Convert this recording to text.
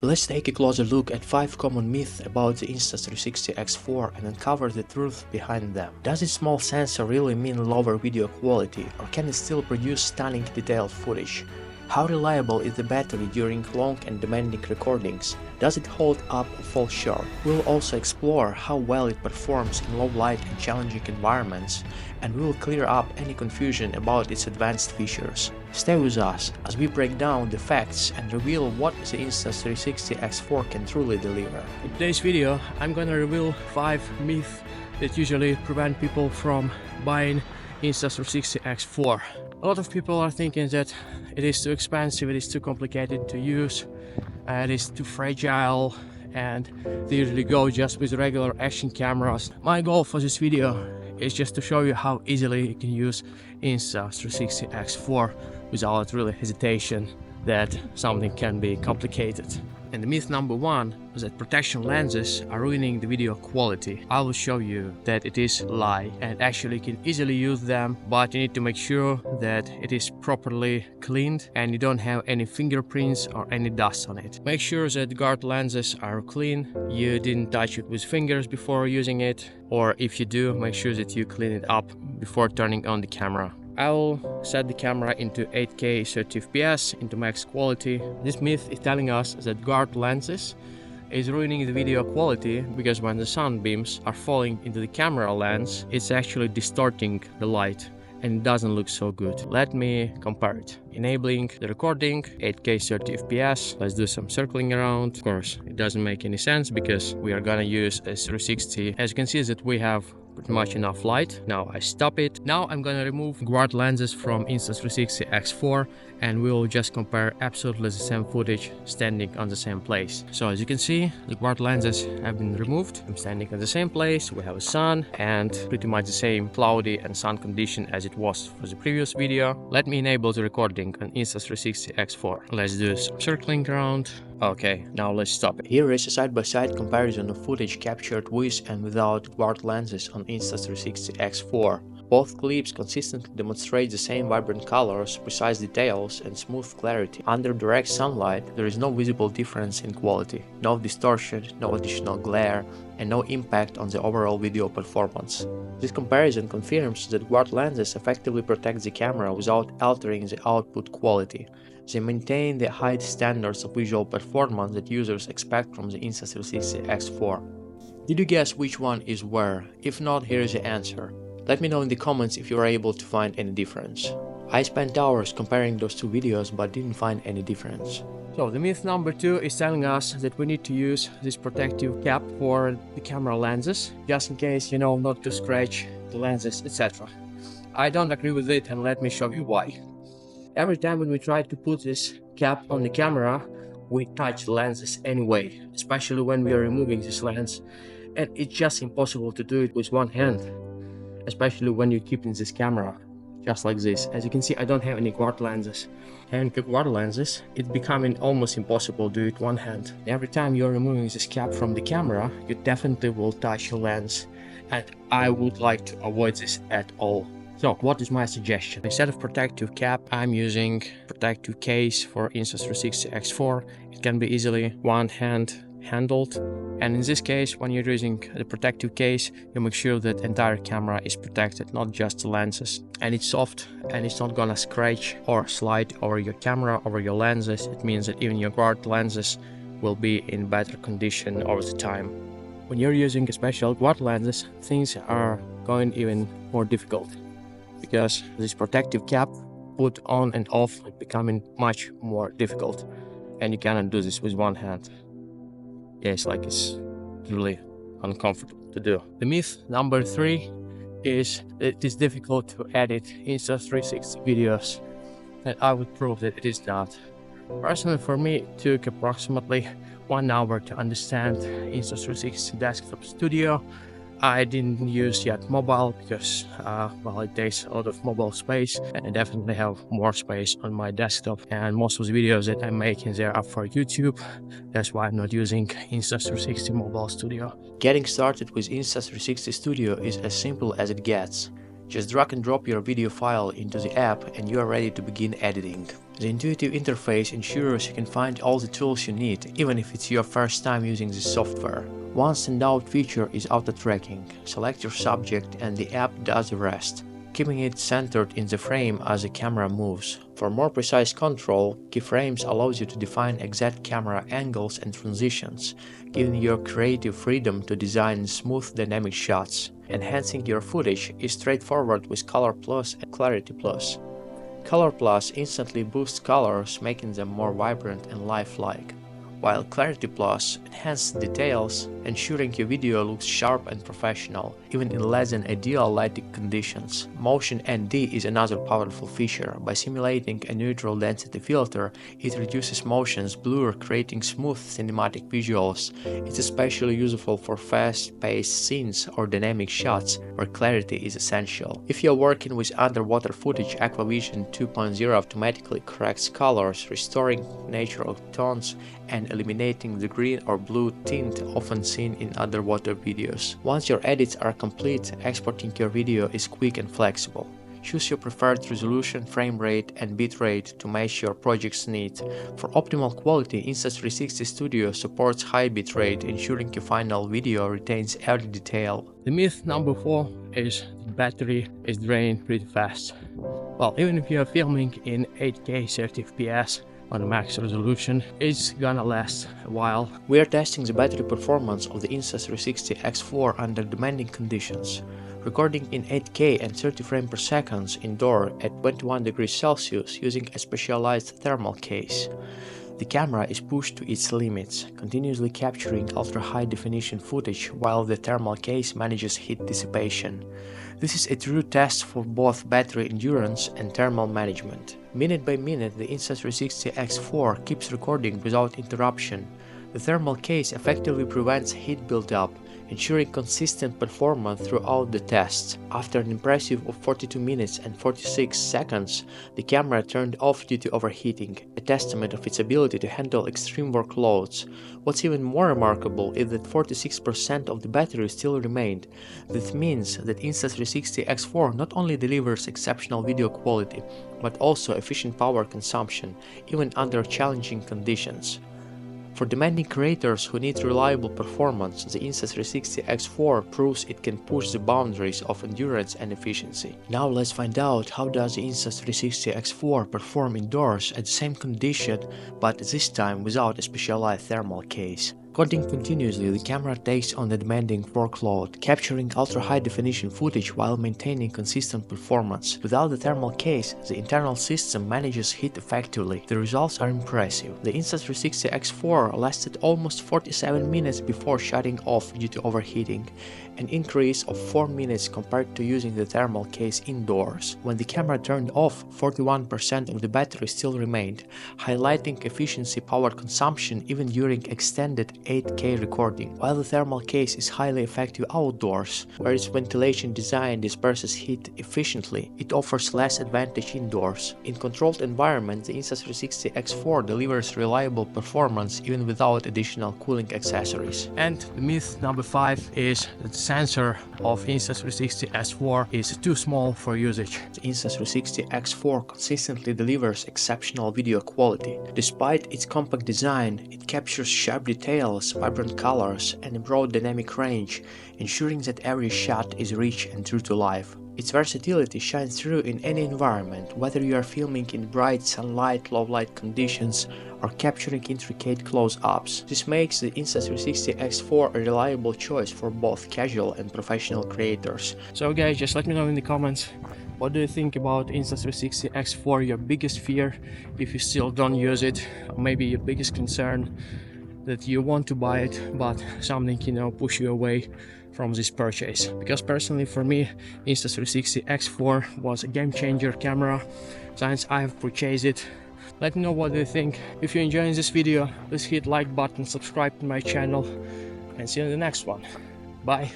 Let's take a closer look at 5 common myths about the Insta360 X4 and uncover the truth behind them. Does its small sensor really mean lower video quality, or can it still produce stunning detailed footage? How reliable is the battery during long and demanding recordings? Does it hold up or fall short? We'll also explore how well it performs in low light and challenging environments, and we will clear up any confusion about its advanced features. Stay with us as we break down the facts and reveal what the Insta360 X4 can truly deliver. In today's video, I'm gonna reveal 5 myths that usually prevent people from buying Insta360 X4. A lot of people are thinking that it is too expensive, it is too complicated to use, it is too fragile, and they usually go just with regular action cameras. My goal for this video is just to show you how easily you can use Insta360 X4 without really hesitation that something can be complicated. And the myth number 1 is that protection lenses are ruining the video quality. I will show you that it is a lie, and actually you can easily use them, but you need to make sure that it is properly cleaned and you don't have any fingerprints or any dust on it. Make sure that guard lenses are clean, you didn't touch it with fingers before using it, or if you do, make sure that you clean it up before turning on the camera. I will set the camera into 8K 30 FPS into max quality. This myth is telling us that guard lenses is ruining the video quality because when the sunbeams are falling into the camera lens, it's actually distorting the light and it doesn't look so good. Let me compare it. Enabling the recording, 8K 30 FPS. Let's do some circling around. Of course, it doesn't make any sense because we are gonna use a 360. As you can see that we have pretty much enough light. Now I stop it. Now I'm gonna remove guard lenses from Insta360 X4 and we will just compare absolutely the same footage standing on the same place. So as you can see, the guard lenses have been removed. I'm standing on the same place. We have a sun and pretty much the same cloudy and sun condition as it was for the previous video. Let me enable the recording on Insta360 X4. Let's do some circling around. Okay, now let's stop it. Here is a side-by-side comparison of footage captured with and without guard lenses on Insta360 X4. Both clips consistently demonstrate the same vibrant colors, precise details, and smooth clarity. Under direct sunlight, there is no visible difference in quality, no distortion, no additional glare, and no impact on the overall video performance. This comparison confirms that guard lenses effectively protect the camera without altering the output quality. They maintain the high standards of visual performance that users expect from the Insta360 X4. Did you guess which one is where? If not, here is the answer. Let me know in the comments if you are able to find any difference. I spent hours comparing those two videos but didn't find any difference. So the myth number 2 is telling us that we need to use this protective cap for the camera lenses, just in case, not to scratch the lenses, etc. I don't agree with it, and let me show you why. Every time when we try to put this cap on the camera, we touch the lenses anyway, especially when we are removing this lens, and it's just impossible to do it with one hand, especially when you're keeping this camera just like this. As you can see, I don't have any guard lenses, and with guard lenses it's becoming almost impossible to do it one hand. Every time you're removing this cap from the camera, you definitely will touch your lens, and I would like to avoid this at all. So what is my suggestion? Instead of protective cap, I'm using protective case for Insta360 X4. It can be easily one hand handled, and in this case, when you're using the protective case, you make sure that the entire camera is protected, not just the lenses. And it's soft and it's not gonna scratch or slide over your camera, over your lenses. It means that even your guard lenses will be in better condition over the time. When you're using special guard lenses, things are going even more difficult, because this protective cap put on and off is becoming much more difficult, and you cannot do this with one hand. Yeah, it's really uncomfortable to do. The myth number 3 is that it is difficult to edit Insta360 videos, and I would prove that it is not. Personally, for me, it took approximately 1 hour to understand Insta360 Desktop Studio. I didn't use yet mobile because, it takes a lot of mobile space, and I definitely have more space on my desktop, and most of the videos that I'm making there are for YouTube. That's why I'm not using Insta360 Mobile Studio. Getting started with Insta360 Studio is as simple as it gets. Just drag and drop your video file into the app and you are ready to begin editing. The intuitive interface ensures you can find all the tools you need, even if it's your first time using this software. One standout feature is auto tracking. Select your subject and the app does the rest, keeping it centered in the frame as the camera moves. For more precise control, keyframes allows you to define exact camera angles and transitions, giving you creative freedom to design smooth dynamic shots. Enhancing your footage is straightforward with Color Plus and Clarity Plus. Color Plus instantly boosts colors, making them more vibrant and lifelike, while Clarity Plus enhances details, ensuring your video looks sharp and professional, even in less than ideal lighting conditions. Motion ND is another powerful feature. By simulating a neutral density filter, it reduces motion's blur, creating smooth cinematic visuals. It's especially useful for fast-paced scenes or dynamic shots where clarity is essential. If you're working with underwater footage, Aquavision 2.0 automatically corrects colors, restoring natural tones and eliminating the green or blue tint often seen in underwater videos. Once your edits are complete, exporting your video is quick and flexible. Choose your preferred resolution, frame rate, and bitrate to match your project's needs. For optimal quality, Insta360 Studio supports high bitrate, ensuring your final video retains every detail. The myth number 4 is the battery is drained pretty fast. Well, even if you are filming in 8K 30 FPS on a max resolution, it's gonna last a while. We are testing the battery performance of the Insta360 X4 under demanding conditions. Recording in 8K and 30 frames per second indoor at 21 degrees Celsius using a specialized thermal case. The camera is pushed to its limits, continuously capturing ultra-high definition footage while the thermal case manages heat dissipation. This is a true test for both battery endurance and thermal management. Minute by minute, the Insta360 X4 keeps recording without interruption. The thermal case effectively prevents heat buildup, ensuring consistent performance throughout the test. After an impressive of 42 minutes and 46 seconds, the camera turned off due to overheating, a testament of its ability to handle extreme workloads. What's even more remarkable is that 46% of the battery still remained. This means that Insta360 X4 not only delivers exceptional video quality, but also efficient power consumption, even under challenging conditions. For demanding creators who need reliable performance, the Insta360 X4 proves it can push the boundaries of endurance and efficiency. Now let's find out how does the Insta360 X4 perform indoors at the same condition, but this time without a specialized thermal case. Recording continuously, the camera takes on the demanding workload, capturing ultra-high definition footage while maintaining consistent performance. Without the thermal case, the internal system manages heat effectively. The results are impressive. The Insta360 X4 lasted almost 47 minutes before shutting off due to overheating, an increase of 4 minutes compared to using the thermal case indoors. When the camera turned off, 41% of the battery still remained, highlighting efficiency power consumption even during extended 8K recording. While the thermal case is highly effective outdoors, where its ventilation design disperses heat efficiently, it offers less advantage indoors. In controlled environments, the Insta360 X4 delivers reliable performance even without additional cooling accessories. And the myth number 5 is that the sensor of Insta360 X4 is too small for usage. The Insta360 X4 consistently delivers exceptional video quality. Despite its compact design, it captures sharp details, vibrant colors, and a broad dynamic range, ensuring that every shot is rich and true to life. Its versatility shines through in any environment, whether you are filming in bright sunlight, low light conditions, or capturing intricate close-ups. This makes the Insta360 X4 a reliable choice for both casual and professional creators. So guys, just let me know in the comments, what do you think about Insta360 X4, your biggest fear if you still don't use it, or maybe your biggest concern that you want to buy it but something push you away from this purchase. Because personally for me, Insta360 X4 was a game changer camera since I have purchased it. Let me know what you think. If you're enjoying this video, please hit like button, subscribe to my channel, and see you in the next one. Bye.